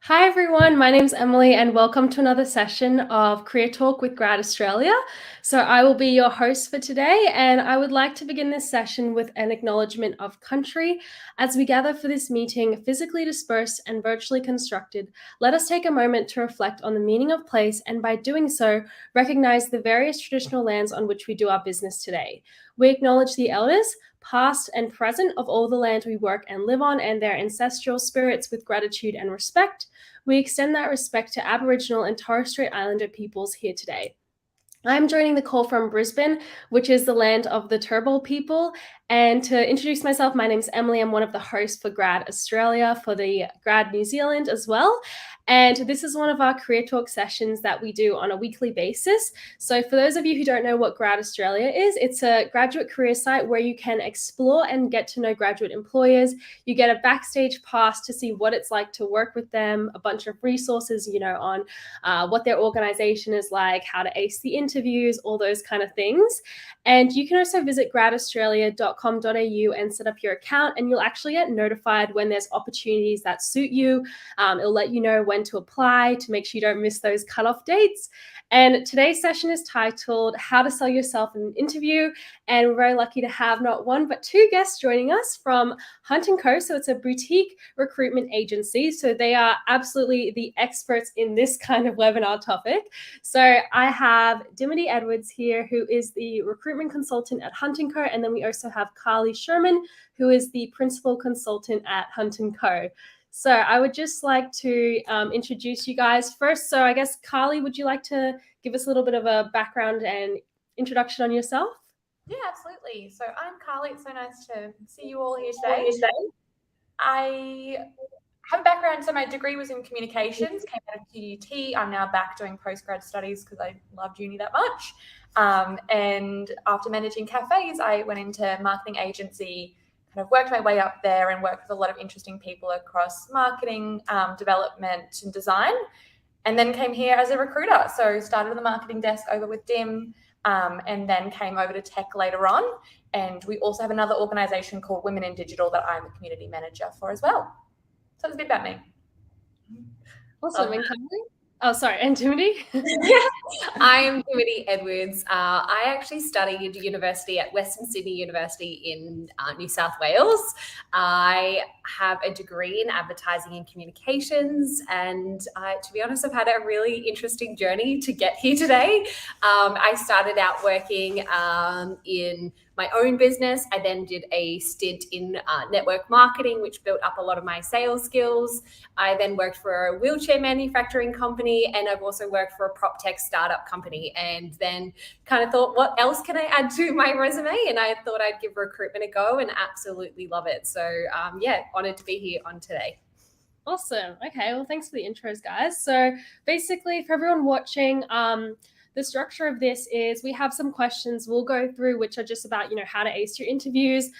Hi everyone, my name's Emily and welcome to another session of Career Talk with Grad Australia. So I will be your host for today and I would like to begin this session with an acknowledgement of country. As we gather for this meeting, physically dispersed and virtually constructed, let us take a moment to reflect on the meaning of place and by doing so, recognize the various traditional lands on which we do our business today. We acknowledge the elders, past and present, of all the land we work and live on and their ancestral spirits with gratitude and respect. We extend that respect to Aboriginal and Torres Strait Islander peoples here today. I'm joining the call from Brisbane, which is the land of the Turrbal people. And to introduce myself, my name's Emily. I'm one of the hosts for Grad Australia, for the Grad New Zealand as well. And this is one of our Career Talk sessions that we do on a weekly basis. So for those of you who don't know what Grad Australia is, it's a graduate career site where you can explore and get to know graduate employers. You get a backstage pass to see what it's like to work with them, a bunch of resources, on what their organization is like, how to ace the interviews, all those kind of things. And you can also visit gradaustralia.com.au and set up your account, and you'll actually get notified when there's opportunities that suit you. It'll let you know when to apply to make sure you don't miss those cutoff dates. And today's session is titled How to Sell Yourself in an Interview. And we're very lucky to have not one, but two guests joining us from Hunt & Co. So it's a boutique recruitment agency. So they are absolutely the experts in this kind of webinar topic. So I have Dimity Edwards here, who is the recruitment consultant at Hunt & Co. And then we also have Carly Shearman, who is the principal consultant at Hunt & Co. So I would just like to introduce you guys first. So I guess, Carly, would you like to give us a little bit of a background and introduction on yourself? Yeah, absolutely. So I'm Carly. It's so nice to see you all here today. I have a background. So my degree was in communications, came out of QUT. I'm now back doing postgrad studies because I loved uni that much. And after managing cafes, I went into marketing agency, kind of worked my way up there and worked with a lot of interesting people across marketing, development and design, and then came here as a recruiter. So started on the marketing desk over with Dim, and then came over to tech later on. And we also have another organization called Women in Digital that I'm a community manager for as well. So that's a bit about me. Awesome. And Carly? Oh, sorry. And Dimity? I am Dimity Edwards. I actually studied university at Western Sydney University in New South Wales. I have a degree in advertising and communications, and to be honest, I've had a really interesting journey to get here today. I started out working in my own business. I then did a stint in network marketing, which built up a lot of my sales skills. I then worked for a wheelchair manufacturing company, and I've also worked for a prop tech startup company, and then kind of thought, what else can I add to my resume? And I thought I'd give recruitment a go and absolutely love it. So honored to be here on today. Awesome. Okay, well, thanks for the intros, guys. So basically, for everyone watching, the structure of this is we have some questions we'll go through, which are just about, how to ace your interviews.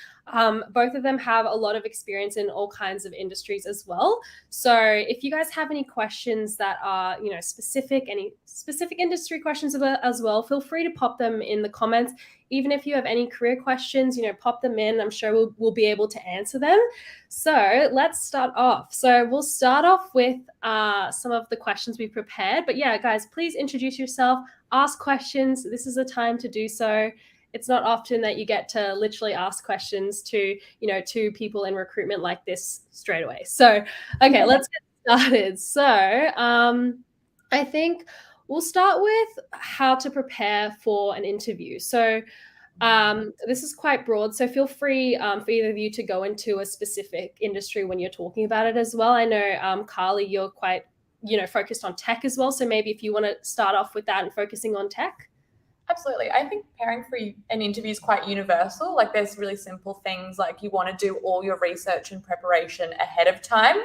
Both of them have a lot of experience in all kinds of industries as well. So if you guys have any questions that are, specific, any specific industry questions as well, feel free to pop them in the comments. Even if you have any career questions, pop them in. I'm sure we'll be able to answer them. So let's start off. So we'll start off with some of the questions we prepared. But yeah, guys, please introduce yourself, ask questions. This is a time to do so. It's not often that you get to literally ask questions to, to people in recruitment like this straight away. So, okay, let's get started. So I think we'll start with how to prepare for an interview. So this is quite broad, so feel free for either of you to go into a specific industry when you're talking about it as well. I know, Carly, you're quite, focused on tech as well. So maybe if you want to start off with that and focusing on tech. Absolutely. I think preparing for an interview is quite universal. Like there's really simple things like you want to do all your research and preparation ahead of time.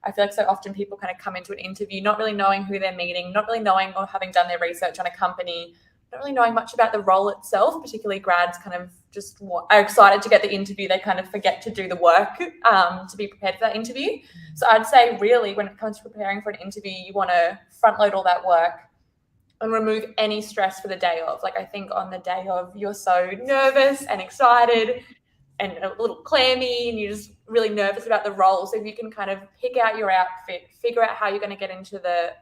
I feel like so often people kind of come into an interview not really knowing who they're meeting, not really knowing or having done their research on a company, not really knowing much about the role itself. Particularly grads kind of just are excited to get the interview. They kind of forget to do the work to be prepared for that interview. So I'd say really when it comes to preparing for an interview, you want to front load all that work and remove any stress for the day of. Like I think on the day of, you're so nervous and excited. and a little clammy and you're just really nervous about the role. So if you can kind of pick out your outfit, figure out how you're going to get into the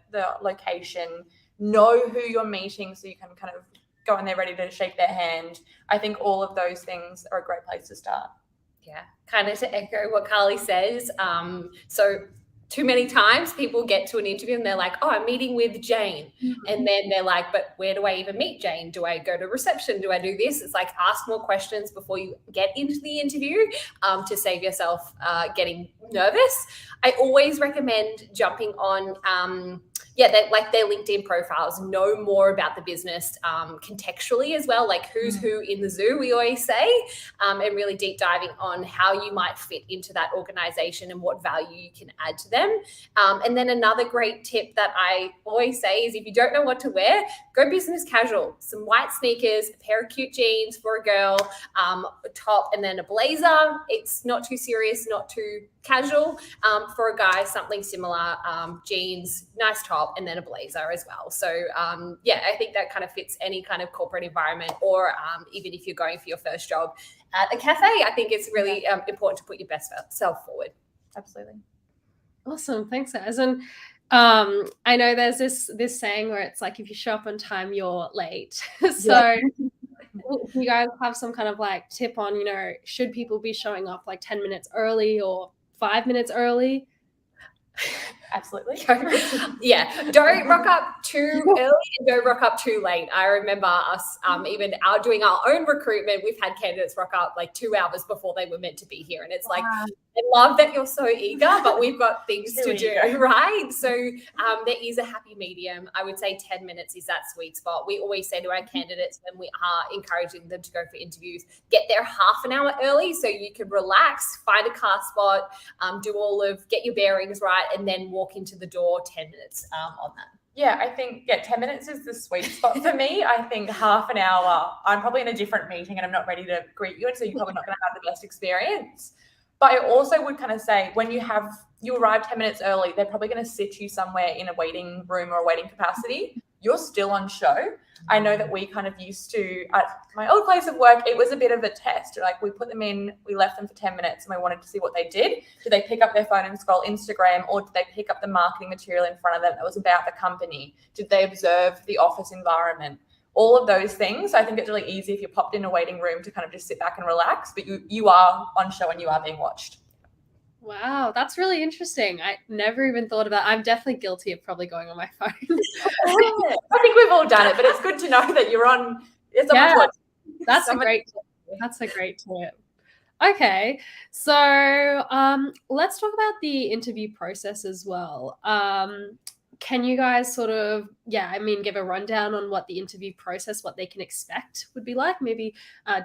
location, know who you're meeting so you can kind of go in there ready to shake their hand. I think all of those things are a great place to start. Yeah, kind of to echo what Carly says. So too many times people get to an interview and they're like, oh, I'm meeting with Jane. And then they're like, but where do I even meet Jane? Do I go to reception? Do I do this? It's like, ask more questions before you get into the interview to save yourself getting nervous. I always recommend jumping on their LinkedIn profiles, know more about the business contextually as well, like who's who in the zoo, we always say, and really deep diving on how you might fit into that organization and what value you can add to them. And then another great tip that I always say is if you don't know what to wear, go business casual. Some white sneakers, a pair of cute jeans for a girl, a top, and then a blazer. It's not too serious, not too casual. For a guy, something similar, jeans, nice top, and then a blazer as well. So I think that kind of fits any kind of corporate environment, or even if you're going for your first job at a cafe, I think it's really important to put your best self forward. Absolutely. Awesome. Thanks, guys. And I know there's this saying where it's like, if you show up on time, you're late. So do you guys have some kind of like tip on, should people be showing up like 10 minutes early or 5 minutes early? Absolutely. Yeah, don't rock up too early and don't rock up too late. I remember us even doing our own recruitment. We've had candidates rock up like 2 hours before they were meant to be here. And it's like, I love that you're so eager, but we've got things to do, right? So there is a happy medium. I would say 10 minutes is that sweet spot. We always say to our candidates when we are encouraging them to go for interviews, get there half an hour early so you can relax, find a car spot, get your bearings right, and then walk into the door 10 minutes on that. Yeah, I think 10 minutes is the sweet spot for me. I think half an hour, I'm probably in a different meeting and I'm not ready to greet you, and so you're probably not going to have the best experience. But I also would kind of say when you arrive 10 minutes early, they're probably going to sit you somewhere in a waiting room or a waiting capacity. You're still on show. I know that we kind of used to, at my old place of work, it was a bit of a test. Like we put them in, we left them for 10 minutes and we wanted to see what they did. Did they pick up their phone and scroll Instagram, or did they pick up the marketing material in front of them that was about the company? Did they observe the office environment? All of those things. I think it's really easy if you're popped in a waiting room to kind of just sit back and relax, but you are on show and you are being watched. Wow, that's really interesting. I never even thought of that. I'm definitely guilty of probably going on my phone. I think we've all done it, but it's good to know that you're on. That's a great tip. Okay, so let's talk about the interview process as well. Can you guys sort of, give a rundown on what the interview process, what they can expect would be like? Maybe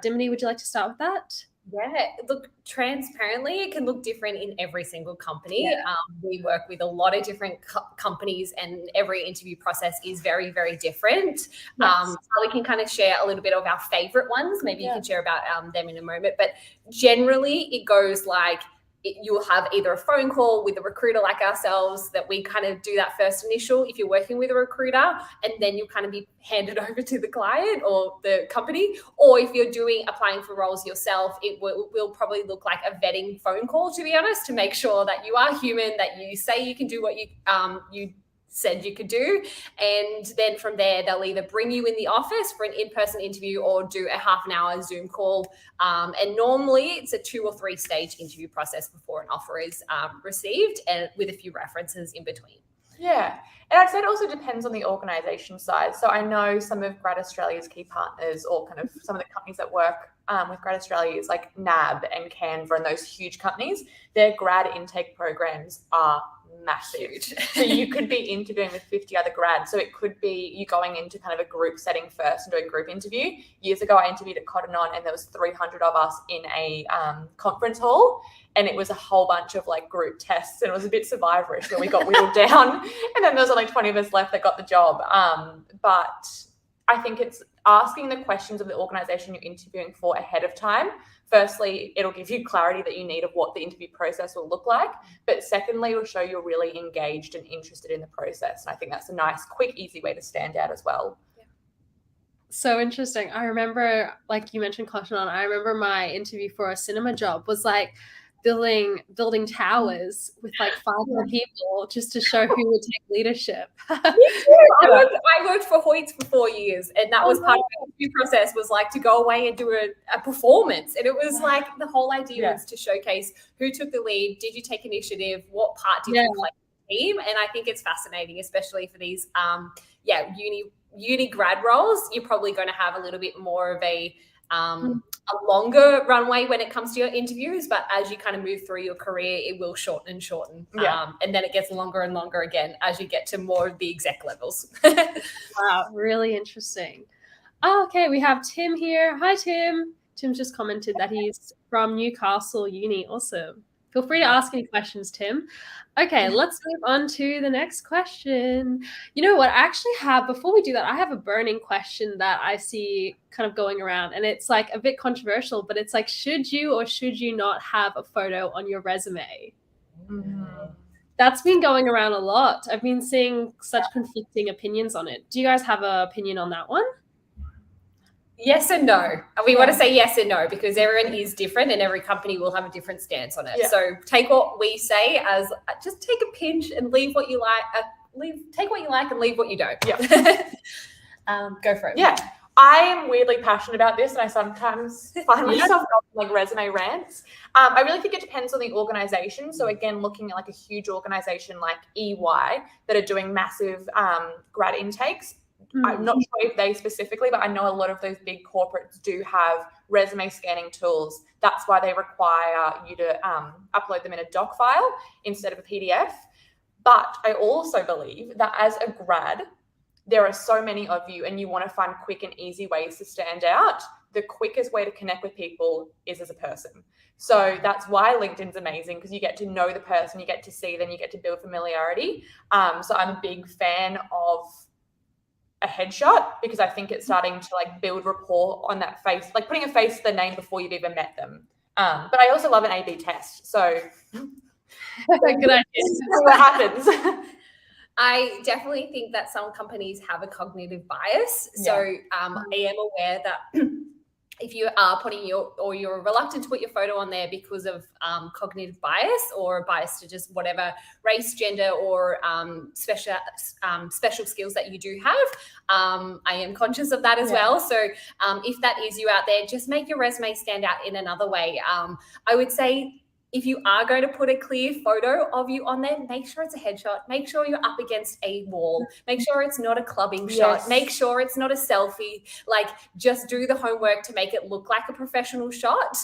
Dimity, would you like to start with that? Yeah, look, transparently, it can look different in every single company. Yeah. We work with a lot of different companies and every interview process is very, very different. Yes. So we can kind of share a little bit of our favorite ones. Maybe you can share about them in a moment. But generally, it goes like, you'll have either a phone call with a recruiter like ourselves that we kind of do that first initial if you're working with a recruiter, and then you'll kind of be handed over to the client or the company. Or if you're applying for roles yourself, it will probably look like a vetting phone call, to be honest, to make sure that you are human, that you say you can do what you said you could do. And then from there, they'll either bring you in the office for an in-person interview or do a half an hour Zoom call. And normally it's a 2 or 3 stage interview process before an offer is received, and with a few references in between. Yeah. And I'd say it also depends on the organisation size. So I know some of Grad Australia's key partners, or kind of some of the companies that work with Grad Australia, is like NAB and Canva and those huge companies. Their grad intake programs are massive. So you could be interviewing with 50 other grads. So it could be you going into kind of a group setting first and doing a group interview. Years ago, I interviewed at Cotton On and there was 300 of us in a conference hall. And it was a whole bunch of like group tests, and it was a bit survivorish where we got whittled down. And then there was only 20 of us left that got the job. But I think it's asking the questions of the organisation you're interviewing for ahead of time. Firstly, it'll give you clarity that you need of what the interview process will look like. But secondly, it'll show you're really engaged and interested in the process. And I think that's a nice, quick, easy way to stand out as well. So interesting. I remember, like you mentioned Cotton On, I remember my interview for a cinema job was like building towers with like 500 people just to show who would take leadership. Me too. I worked for Hoyts for 4 years, and that was part of the interview process, was like to go away and do a performance. And it was like the whole idea was to showcase who took the lead, did you take initiative, what part did you play in the team? And I think it's fascinating, especially for these uni grad roles. You're probably going to have a little bit more of a longer runway when it comes to your interviews, but as you kind of move through your career, it will shorten and shorten. And then it gets longer and longer again as you get to more of the exec levels. Wow, really interesting. Oh, okay, we have Tim here. Hi, Tim. Tim's just commented that he's from Newcastle Uni. Awesome. Feel free to ask any questions, Tim. Okay, let's move on to the next question. You know what? I actually have, before we do that, I have a burning question that I see kind of going around, and it's like a bit controversial, but it's like, should you or should you not have a photo on your resume? That's been going around a lot. I've been seeing such conflicting opinions on it. Do you guys have an opinion on that one? Yes and no. We want to say yes and no because everyone is different and every company will have a different stance on it. So take what we say as just take a pinch and leave what you like. Take what you like and leave what you don't. Go for it. Yeah. I am weirdly passionate about this, and I sometimes find myself like resume rants. I really think it depends on the organization. So again, looking at like a huge organization like EY that are doing massive grad intakes, I'm not sure if they specifically, but I know a lot of those big corporates do have resume scanning tools. That's why they require you to upload them in a doc file instead of a PDF. But I also believe that as a grad, there are so many of you and you want to find quick and easy ways to stand out. The quickest way to connect with people is as a person. So that's why LinkedIn's amazing, because you get to know the person, you get to see them, you get to build familiarity. So I'm a big fan of a headshot because I think it's starting to like build rapport on that face, like putting a face to the name before you've even met them. But I also love an A/B test. So good idea. What happens? I definitely think that some companies have a cognitive bias. So I am aware that if you are putting you're reluctant to put your photo on there because of cognitive bias or a bias to just whatever race, gender, or special skills that you do have, I am conscious of that as well. So if that is you out there, just make your resume stand out in another way. I would say, if you are going to put a clear photo of you on there, make sure it's a headshot. Make sure you're up against a wall. Make sure it's not a clubbing shot. Make sure it's not a selfie. Like, just do the homework to make it look like a professional shot.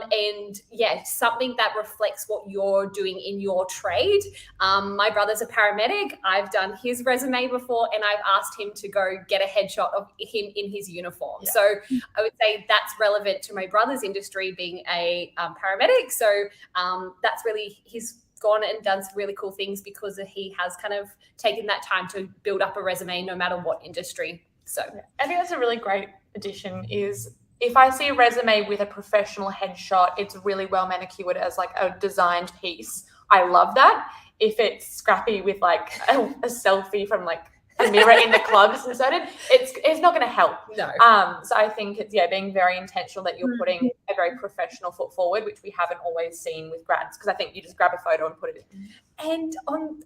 And something that reflects what you're doing in your trade. My brother's a paramedic. I've done his resume before, and I've asked him to go get a headshot of him in his uniform. So I would say that's relevant to my brother's industry, being a paramedic. So that's really, he's gone and done some really cool things because he has kind of taken that time to build up a resume no matter what industry. So I think that's a really great addition. Is if I see a resume with a professional headshot, it's really well manicured as like a designed piece. I love that. If it's scrappy with like a selfie from like a mirror in the clubs inserted, it's not going to help. No. So I think it's being very intentional that you're putting a very professional foot forward, which we haven't always seen with grads, because I think you just grab a photo and put it in. And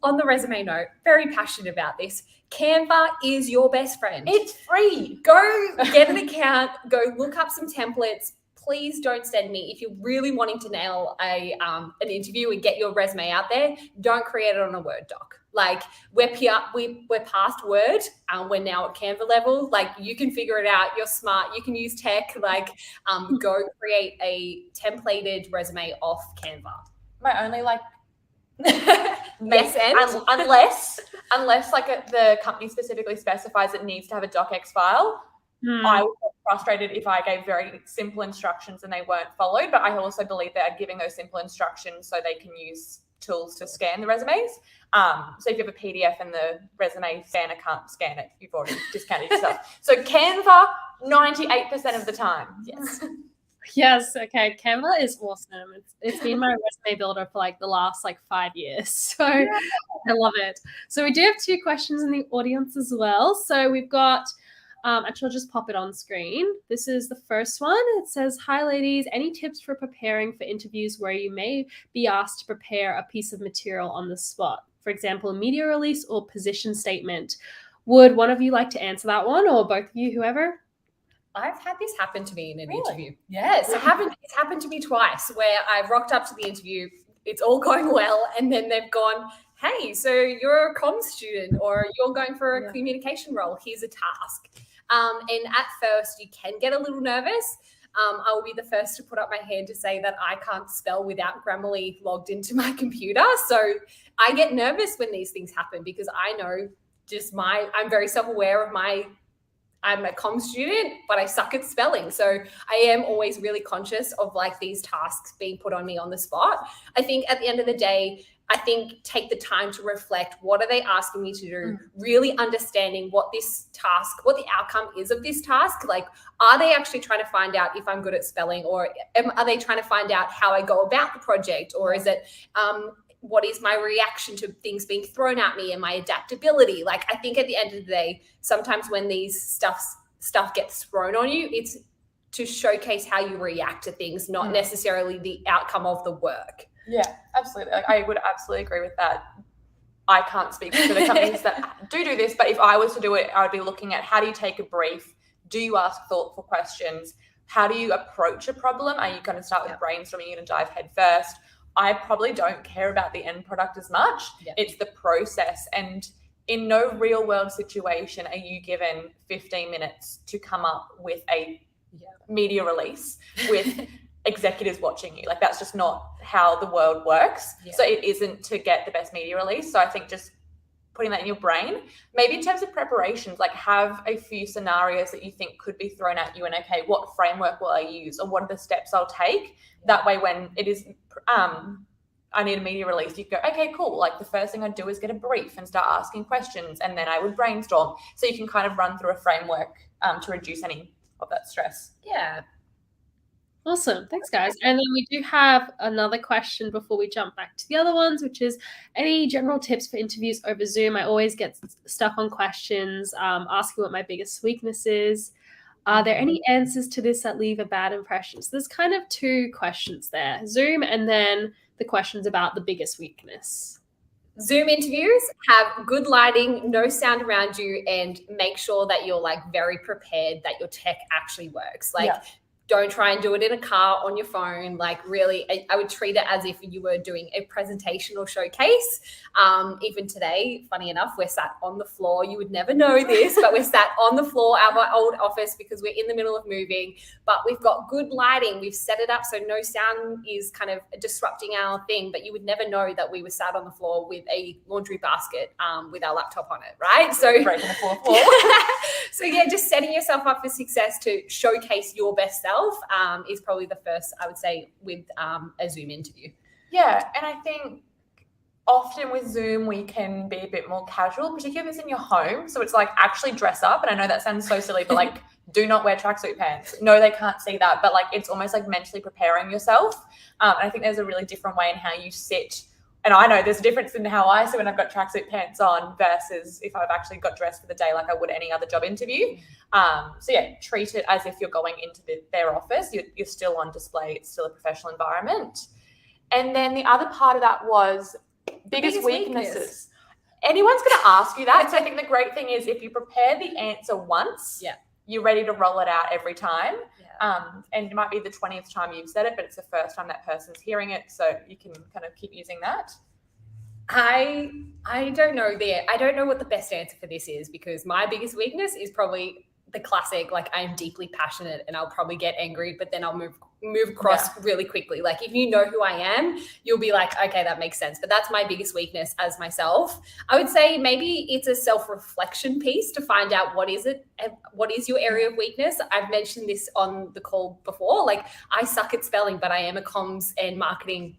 on the resume note, very passionate about this. Canva is your best friend. It's free. Go get an account. Go look up some templates. Please don't send me, if you're really wanting to nail an interview and get your resume out there, don't create it on a Word doc. Like, we're past Word, we're now at Canva level. Like, you can figure it out. You're smart. You can use tech. Like, go create a templated resume off Canva. My only yes, and unless like the company specifically specifies it needs to have a docx file. I would get frustrated if I gave very simple instructions and they weren't followed. But I also believe they are giving those simple instructions so they can use tools to scan the resumes. So if you have a PDF and the resume scanner can't scan it, you've already discounted yourself. So Canva, 98% of the time. Yes. Yes. Okay. Canva is awesome. It's been my resume builder for like the last 5 years. So I love it. So we do have 2 questions in the audience as well. So we've got Actually, I'll just pop it on screen. This is the first one. It says, "Hi ladies, any tips for preparing for interviews where you may be asked to prepare a piece of material on the spot? For example, a media release or position statement." Would one of you like to answer that one, or both of you, whoever? I've had this happen to me in an Really? interview. Yes, it's happened to me twice where I've rocked up to the interview, it's all going well, and then they've gone, "Hey, so you're a comms student or you're going for a communication role. Here's a task." And at first you can get a little nervous. I will be the first to put up my hand to say that I can't spell without Grammarly logged into my computer. So I get nervous when these things happen because I know I'm very self-aware of I'm a comms student, but I suck at spelling. So I am always really conscious of like these tasks being put on me on the spot. I think at the end of the day, take the time to reflect, what are they asking me to do? Really understanding what the outcome is of this task. Like, are they actually trying to find out if I'm good at spelling, or are they trying to find out how I go about the project? Or is it, what is my reaction to things being thrown at me and my adaptability? Like, I think at the end of the day, sometimes when these stuff gets thrown on you, it's to showcase how you react to things, not necessarily the outcome of the work. Yeah, absolutely. Like, I would absolutely agree with that. I can't speak for the companies that do this, but if I was to do it, I would be looking at, how do you take a brief? Do you ask thoughtful questions? How do you approach a problem? Are you going to start with brainstorming? You're going to dive head first? I probably don't care about the end product as much. Yeah. It's the process. And in no real world situation are you given 15 minutes to come up with a media release with executives watching you. Like, that's just not how the world works. Yeah. So it isn't to get the best media release. So I think just putting that in your brain, maybe in terms of preparations, like have a few scenarios that you think could be thrown at you, and okay, what framework will I use, or what are the steps I'll take? That way, when it is, I need a media release, you go, okay, cool. Like, the first thing I'd do is get a brief and start asking questions, and then I would brainstorm. So you can kind of run through a framework to reduce any of that stress. Yeah. Awesome. Thanks, guys. And then we do have another question before we jump back to the other ones, which is, any general tips for interviews over Zoom? I always get stuck on questions, asking what my biggest weakness is. Are there any answers to this that leave a bad impression? So there's kind of two questions there, Zoom, and then the questions about the biggest weakness. Zoom interviews, have good lighting, no sound around you, and make sure that you're like very prepared that your tech actually works. Like, don't try and do it in a car on your phone. Like, really, I would treat it as if you were doing a presentation or showcase. Even today, funny enough, we're sat on the floor. You would never know this, but we're sat on the floor of our old office because we're in the middle of moving, but we've got good lighting. We've set it up so no sound is kind of disrupting our thing, but you would never know that we were sat on the floor with a laundry basket with our laptop on it, right? So, breaking the fourth wall. So yeah, just setting yourself up for success to showcase your best self is probably the first, I would say, with a Zoom interview. Yeah, and I think often with Zoom we can be a bit more casual, particularly if it's in your home. So it's like, actually dress up. And I know that sounds so silly, but like, do not wear tracksuit pants. No, they can't see that. But like, it's almost like mentally preparing yourself. And I think there's a really different way in how you sit. And I know there's a difference in how I sit when I've got tracksuit pants on versus if I've actually got dressed for the day like I would any other job interview. So yeah, treat it as if you're going into their office. You're still on display. It's still a professional environment. And then the other part of that was biggest weaknesses. Anyone's going to ask you that. So I think the great thing is, if you prepare the answer once, you're ready to roll it out every time. And it might be the 20th time you've said it, but it's the first time that person's hearing it. So you can kind of keep using that. I don't know I don't know what the best answer for this is, because my biggest weakness is probably the classic, like, I'm deeply passionate and I'll probably get angry, but then I'll move across really quickly. Like, if you know who I am, you'll be like, okay, that makes sense. But that's my biggest weakness as myself. I would say maybe it's a self-reflection piece to find out what is your area of weakness. I've mentioned this on the call before. Like, I suck at spelling, but I am a comms and marketing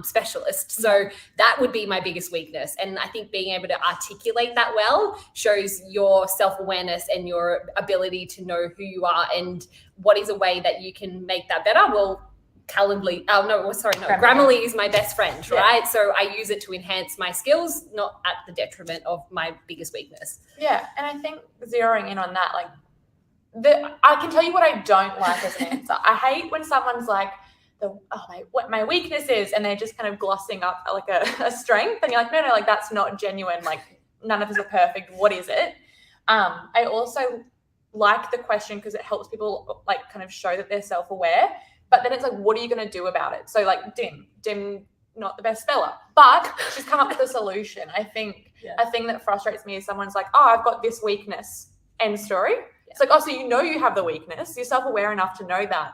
specialist. So that would be my biggest weakness. And I think being able to articulate that well shows your self-awareness and your ability to know who you are and what is a way that you can make that better. Well, Grammarly is my best friend, right? So I use it to enhance my skills, not at the detriment of my biggest weakness. Yeah. And I think zeroing in on that, like, I can tell you what I don't like as an answer. I hate when someone's like, what my weakness is, and they're just kind of glossing up like a strength, and you're like, no, like that's not genuine. Like none of us are perfect. What is it? I also like the question because it helps people like kind of show that they're self-aware. But then it's like, what are you going to do about it? So like Dim, not the best speller, but she's come up with a solution. I think a thing that frustrates me is someone's like, oh, I've got this weakness. End story. Yeah. It's like, oh, so you have the weakness. You're self-aware enough to know that,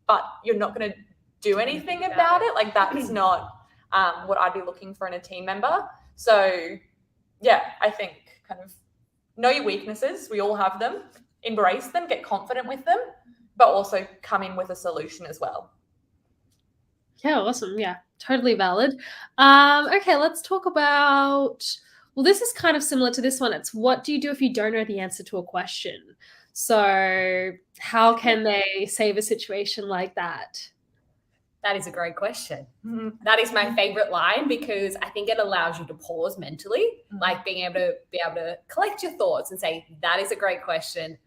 but you're not going to do anything about it. Like that's not what I'd be looking for in a team member. So yeah, I think kind of know your weaknesses. We all have them. Embrace them. Get confident with them, but also come in with a solution as well. Yeah, awesome. Yeah, totally valid. Okay, let's talk about, well, this is kind of similar to this one. It's what do you do if you don't know the answer to a question? So how can they save a situation like that? That is a great question. That is my favorite line because I think it allows you to pause mentally, like being able to collect your thoughts and say, that is a great question.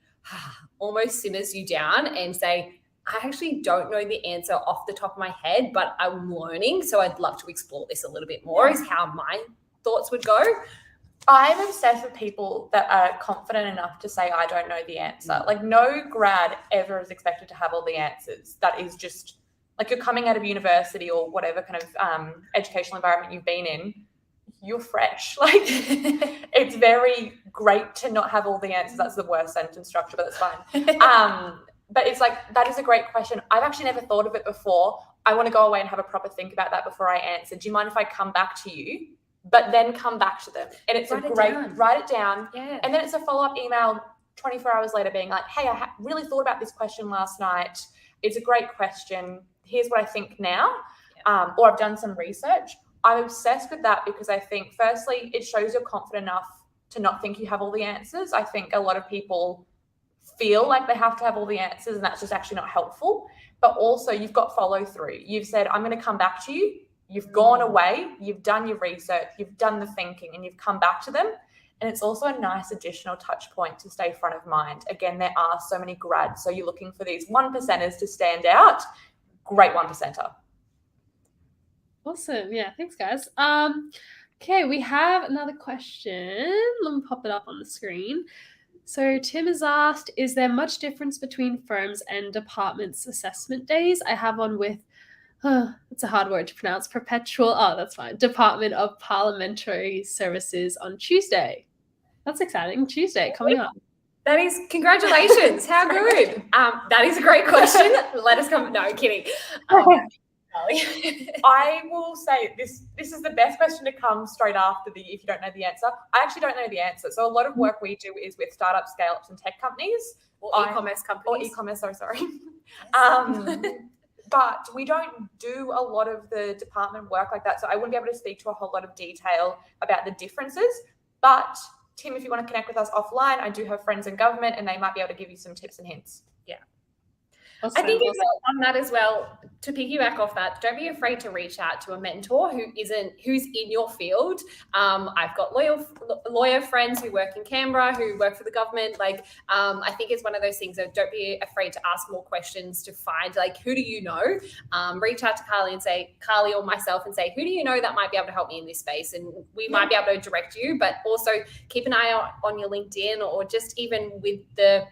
Almost simmers you down and say, I actually don't know the answer off the top of my head, but I'm learning. So I'd love to explore this a little bit more is how my thoughts would go. I'm obsessed with people that are confident enough to say, I don't know the answer. Like no grad ever is expected to have all the answers. That is just like you're coming out of university or whatever kind of educational environment you've been in, you're fresh. Like it's very great to not have all the answers. That's the worst sentence structure, but that's fine. But it's like, that is a great question. I've actually never thought of it before. I want to go away and have a proper think about that before I answer. Do you mind if I come back to you? But then come back to them. And it's write it down. Yeah. And then it's a follow-up email 24 hours later being like, hey, I really thought about this question last night. It's a great question. Here's what I think now. Or I've done some research. I'm obsessed with that because I think, firstly, it shows you're confident enough to not think you have all the answers. I think a lot of people feel like they have to have all the answers, and that's just actually not helpful. But also, you've got follow through. You've said, I'm going to come back to you. You've gone away. You've done your research. You've done the thinking, and you've come back to them. And it's also a nice additional touch point to stay front of mind. Again, there are so many grads, so you're looking for these 1%ers to stand out. Great 1%er. Awesome. Yeah, thanks, guys. Okay, we have another question. Let me pop it up on the screen. So Tim has asked, is there much difference between firms and departments' assessment days? I have one with, it's a hard word to pronounce, Department of Parliamentary Services on Tuesday. That's exciting. Tuesday coming up. That is, congratulations. How good. That is a great question. Let us come. No, kidding. I will say this is the best question to come straight after if you don't know the answer. I actually don't know the answer. So a lot of work we do is with startups, scale-ups and tech companies. Or e-commerce companies. Or e-commerce, sorry. But we don't do a lot of the department work like that. So I wouldn't be able to speak to a whole lot of detail about the differences. But Tim, if you want to connect with us offline, I do have friends in government and they might be able to give you some tips and hints. Yeah. Awesome. I think on that as well, to piggyback off that, don't be afraid to reach out to a mentor who's in your field. I've got lawyer friends who work in Canberra, who work for the government. I think it's one of those things that don't be afraid to ask more questions to find, who do you know? Reach out to Carly or myself and say, who do you know that might be able to help me in this space? And we might be able to direct you, but also keep an eye out on your LinkedIn or just even with the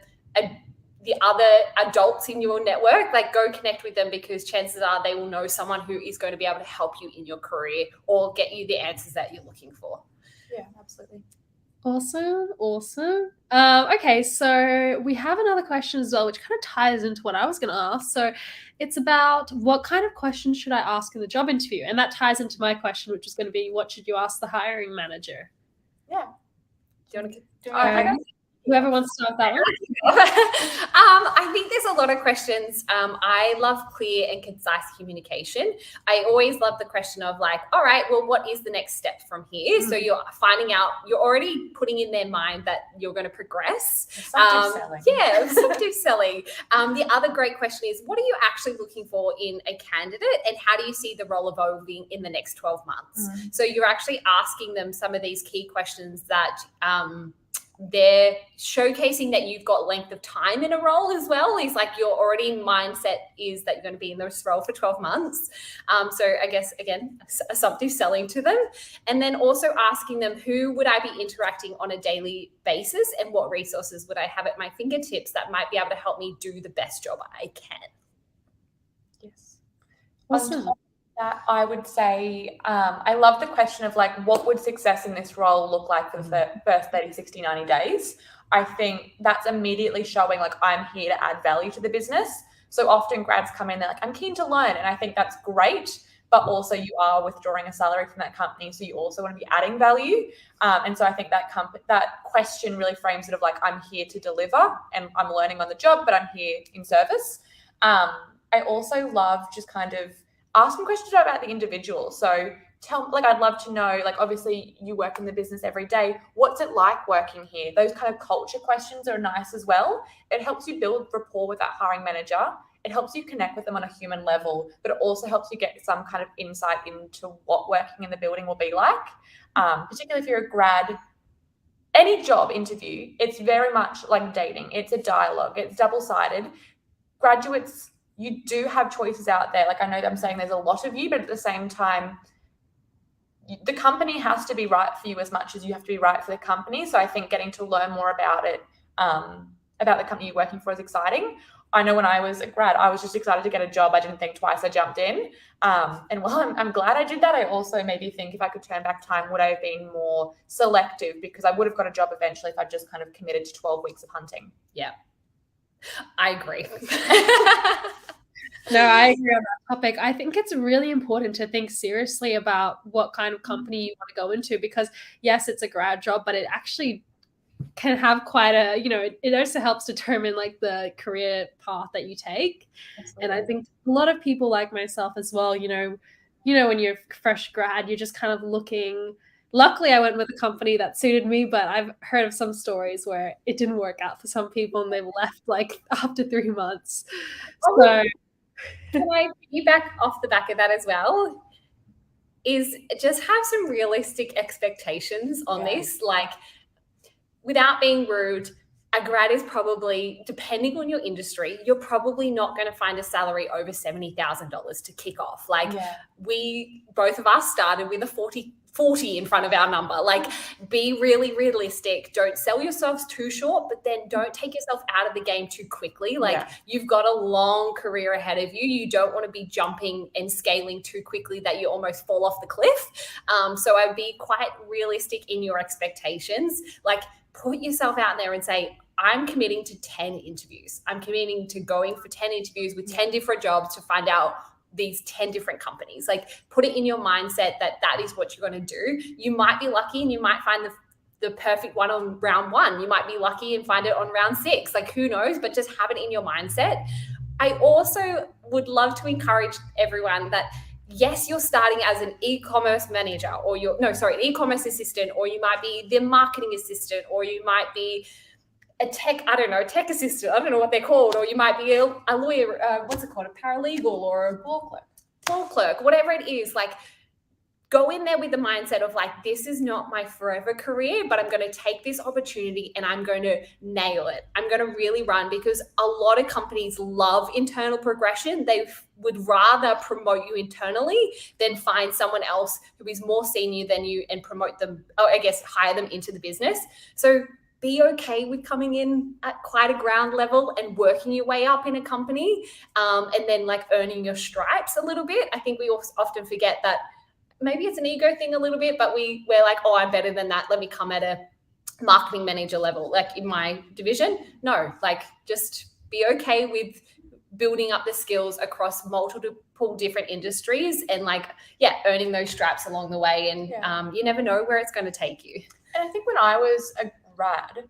other adults in your network, go connect with them because chances are they will know someone who is going to be able to help you in your career or get you the answers that you're looking for. Yeah, absolutely. Awesome. Okay, so we have another question as well, which kind of ties into what I was going to ask. So it's about what kind of questions should I ask in the job interview? And that ties into my question, which is going to be, what should you ask the hiring manager? Yeah. Do you want to whoever wants to start that one. I think there's a lot of questions. I love clear and concise communication. I always love the question of all right, well, what is the next step from here? So you're finding out, you're already putting in their mind that you're going to progress. Assumptive selling. Yeah, assumptive selling. The other great question is, what are you actually looking for in a candidate and how do you see the role evolving in the next 12 months? So you're actually asking them some of these key questions that they're showcasing that you've got length of time in a role as well. Is like your already mindset is that you're going to be in this role for 12 months. So I guess, again, assumptive selling to them. And then also asking them, who would I be interacting on a daily basis and what resources would I have at my fingertips that might be able to help me do the best job I can? Yes. Awesome. On top of that, I would say I love the question of like, what would success in this role look like for the first 30, 60, 90 days? I think that's immediately showing like I'm here to add value to the business. So often grads come in, they're like, I'm keen to learn. And I think that's great, but also you are withdrawing a salary from that company. So you also want to be adding value. And so I think that question really frames it of like, I'm here to deliver and I'm learning on the job, but I'm here in service. I also love just kind of asking questions about the individual. So I'd love to know, like, obviously you work in the business every day. What's it like working here? Those kind of culture questions are nice as well. It helps you build rapport with that hiring manager. It helps you connect with them on a human level, but it also helps you get some kind of insight into what working in the building will be like. Particularly if you're a grad, any job interview, it's very much like dating. It's a dialogue. It's double-sided. Graduates, you do have choices out there. Like, I know that I'm saying there's a lot of you, but at the same time, the company has to be right for you as much as you have to be right for the company. So I think getting to learn more about it, about the company you're working for, is exciting. I know when I was a grad, I was just excited to get a job. I didn't think twice. I jumped in. And while I'm glad I did that, I also maybe think if I could turn back time, would I have been more selective? Because I would have got a job eventually if I just kind of committed to 12 weeks of hunting. Yeah, I agree. No, I agree on that topic. I think it's really important to think seriously about what kind of company you want to go into, because yes, it's a grad job, but it actually can have quite a, it also helps determine like the career path that you take. Absolutely. And I think a lot of people like myself as well, when you're a fresh grad, you're just kind of looking. Luckily, I went with a company that suited me, but I've heard of some stories where it didn't work out for some people and they've left like after 3 months. So can I piggyback off the back of that as well? Is just have some realistic expectations on this. Like, without being rude, a grad is probably, depending on your industry, you're probably not going to find a salary over $70,000 to kick off. Like, we, both of us started with a 40 in front of our number. Like, be really realistic. Don't sell yourselves too short, but then don't take yourself out of the game too quickly. Like, you've got a long career ahead of you. You don't want to be jumping and scaling too quickly that you almost fall off the cliff. So I'd be quite realistic in your expectations. Like, put yourself out there and say, I'm committing to 10 interviews. I'm committing to going for 10 interviews with 10 different jobs to find out these 10 different companies. Like, put it in your mindset that is what you're going to do. You might be lucky and you might find the perfect one on round 1. You might be lucky and find it on round 6. Like, who knows? But just have it in your mindset. I also would love to encourage everyone that, yes, you're starting as an e-commerce manager, or an e-commerce assistant, or you might be the marketing assistant, or you might be a tech assistant. I don't know what they're called. Or you might be a lawyer, what's it called? A paralegal or a law clerk, whatever it is. Like, go in there with the mindset of like, this is not my forever career, but I'm going to take this opportunity and I'm going to nail it. I'm going to really run, because a lot of companies love internal progression. They would rather promote you internally than find someone else who is more senior than you and promote them, or I guess hire them into the business. So be okay with coming in at quite a ground level and working your way up in a company, and then like earning your stripes a little bit. I think we often forget that maybe it's an ego thing a little bit, but we're like, oh, I'm better than that. Let me come at a marketing manager level, like in my division. No, like, just be okay with building up the skills across multiple different industries and earning those stripes along the way. And you never know where it's going to take you. And I think when I was a grad,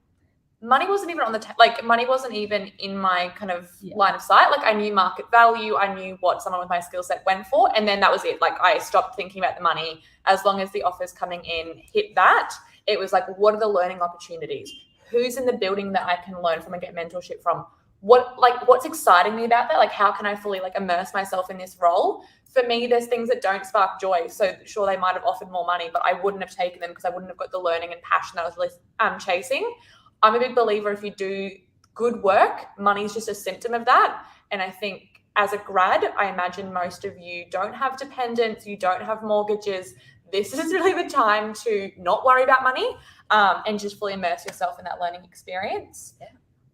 money wasn't even on the money wasn't even in my kind of line of sight. Like, I knew market value, I knew what someone with my skill set went for, and then that was it. Like, I stopped thinking about the money. As long as the offers coming in hit that, it was like, what are the learning opportunities? Who's in the building that I can learn from and get mentorship from? what's exciting me about that? Like, how can I fully like immerse myself in this role? For me, there's things that don't spark joy. So sure, they might have offered more money, but I wouldn't have taken them because I wouldn't have got the learning and passion that I was really chasing. I'm a big believer if you do good work, money is just a symptom of that. And I think as a grad, I imagine most of you don't have dependents, you don't have mortgages. This is really the time to not worry about money and just fully immerse yourself in that learning experience. Yeah.